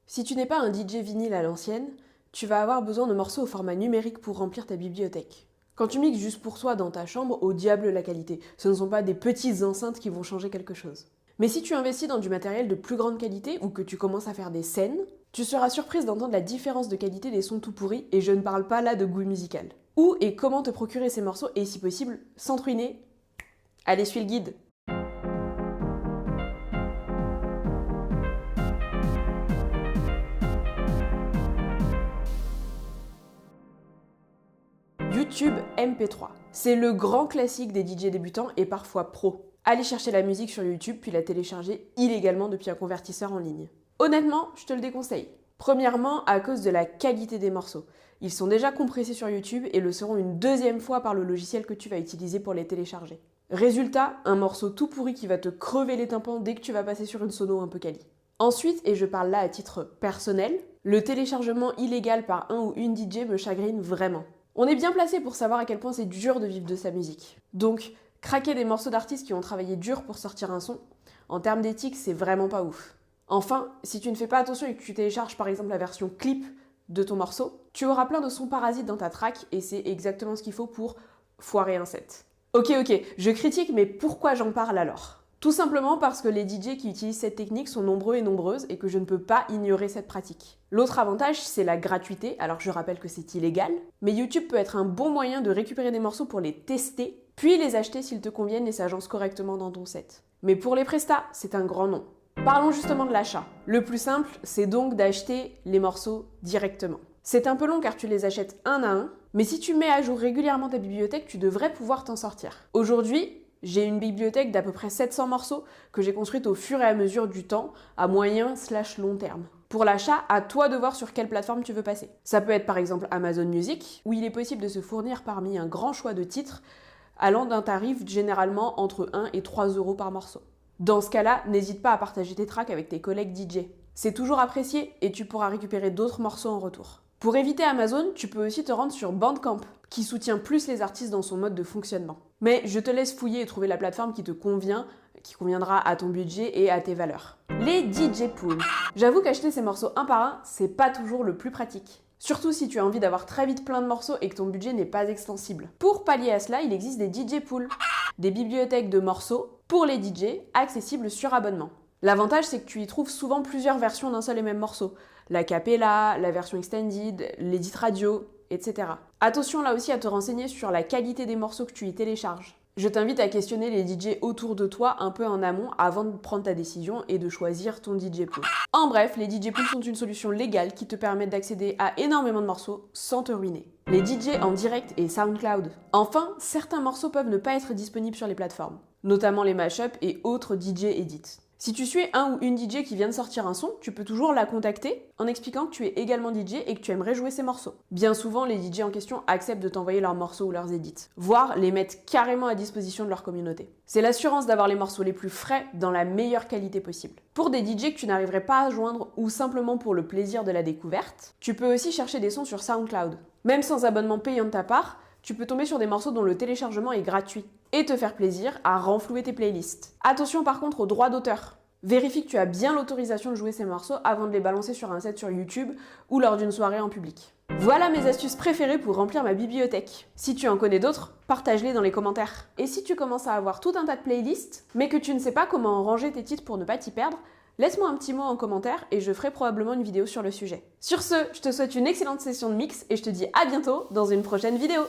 Si tu n'es pas un DJ vinyle à l'ancienne, tu vas avoir besoin de morceaux au format numérique pour remplir ta bibliothèque. Quand tu mixes juste pour toi dans ta chambre, au diable la qualité. Ce ne sont pas des petites enceintes qui vont changer quelque chose. Mais si tu investis dans du matériel de plus grande qualité ou que tu commences à faire des scènes, tu seras surprise d'entendre la différence de qualité des sons tout pourris, et je ne parle pas là de goût musical. Où et comment te procurer ces morceaux et si possible, sans te ruiner. Allez, suis le guide. YouTube MP3. C'est le grand classique des DJ débutants et parfois pros. Allez chercher la musique sur YouTube puis la télécharger illégalement depuis un convertisseur en ligne. Honnêtement, je te le déconseille. Premièrement, à cause de la qualité des morceaux. Ils sont déjà compressés sur YouTube et le seront une deuxième fois par le logiciel que tu vas utiliser pour les télécharger. Résultat, un morceau tout pourri qui va te crever les tympans dès que tu vas passer sur une sono un peu quali. Ensuite, et je parle là à titre personnel, le téléchargement illégal par un ou une DJ me chagrine vraiment. On est bien placé pour savoir à quel point c'est dur de vivre de sa musique. Donc, craquer des morceaux d'artistes qui ont travaillé dur pour sortir un son, en termes d'éthique, c'est vraiment pas ouf. Enfin, si tu ne fais pas attention et que tu télécharges par exemple la version clip de ton morceau, tu auras plein de sons parasites dans ta track et c'est exactement ce qu'il faut pour foirer un set. Ok, je critique, mais pourquoi j'en parle alors ? Tout simplement parce que les DJ qui utilisent cette technique sont nombreux et nombreuses et que je ne peux pas ignorer cette pratique. L'autre avantage, c'est la gratuité, alors je rappelle que c'est illégal, mais YouTube peut être un bon moyen de récupérer des morceaux pour les tester, puis les acheter s'ils te conviennent et s'agencent correctement dans ton set. Mais pour les prestats, c'est un grand nom. Parlons justement de l'achat. Le plus simple, c'est donc d'acheter les morceaux directement. C'est un peu long car tu les achètes un à un, mais si tu mets à jour régulièrement ta bibliothèque, tu devrais pouvoir t'en sortir. Aujourd'hui, j'ai une bibliothèque d'à peu près 700 morceaux que j'ai construite au fur et à mesure du temps, à moyen/long terme. Pour l'achat, à toi de voir sur quelle plateforme tu veux passer. Ça peut être par exemple Amazon Music, où il est possible de se fournir parmi un grand choix de titres, allant d'un tarif généralement entre 1 et 3 euros par morceau. Dans ce cas-là, n'hésite pas à partager tes tracks avec tes collègues DJ. C'est toujours apprécié et tu pourras récupérer d'autres morceaux en retour. Pour éviter Amazon, tu peux aussi te rendre sur Bandcamp, qui soutient plus les artistes dans son mode de fonctionnement. Mais je te laisse fouiller et trouver la plateforme qui te convient, qui conviendra à ton budget et à tes valeurs. Les DJ pools. J'avoue qu'acheter ces morceaux un par un, c'est pas toujours le plus pratique. Surtout si tu as envie d'avoir très vite plein de morceaux et que ton budget n'est pas extensible. Pour pallier à cela, il existe des DJ pools, des bibliothèques de morceaux pour les DJ accessibles sur abonnement. L'avantage, c'est que tu y trouves souvent plusieurs versions d'un seul et même morceau. La cappella, la version extended, l'edit radio, etc. Attention là aussi à te renseigner sur la qualité des morceaux que tu y télécharges. Je t'invite à questionner les DJ autour de toi un peu en amont avant de prendre ta décision et de choisir ton DJ pool. En bref, les DJ pools sont une solution légale qui te permet d'accéder à énormément de morceaux sans te ruiner. Les DJ en direct et SoundCloud. Enfin, certains morceaux peuvent ne pas être disponibles sur les plateformes, notamment les mashups et autres DJ edits. Si tu suis un ou une DJ qui vient de sortir un son, tu peux toujours la contacter en expliquant que tu es également DJ et que tu aimerais jouer ses morceaux. Bien souvent, les DJ en question acceptent de t'envoyer leurs morceaux ou leurs edits, voire les mettent carrément à disposition de leur communauté. C'est l'assurance d'avoir les morceaux les plus frais dans la meilleure qualité possible. Pour des DJ que tu n'arriverais pas à joindre ou simplement pour le plaisir de la découverte, tu peux aussi chercher des sons sur SoundCloud. Même sans abonnement payant de ta part, tu peux tomber sur des morceaux dont le téléchargement est gratuit et te faire plaisir à renflouer tes playlists. Attention par contre aux droits d'auteur. Vérifie que tu as bien l'autorisation de jouer ces morceaux avant de les balancer sur un set sur YouTube ou lors d'une soirée en public. Voilà mes astuces préférées pour remplir ma bibliothèque. Si tu en connais d'autres, partage-les dans les commentaires. Et si tu commences à avoir tout un tas de playlists, mais que tu ne sais pas comment ranger tes titres pour ne pas t'y perdre, laisse-moi un petit mot en commentaire et je ferai probablement une vidéo sur le sujet. Sur ce, je te souhaite une excellente session de mix et je te dis à bientôt dans une prochaine vidéo.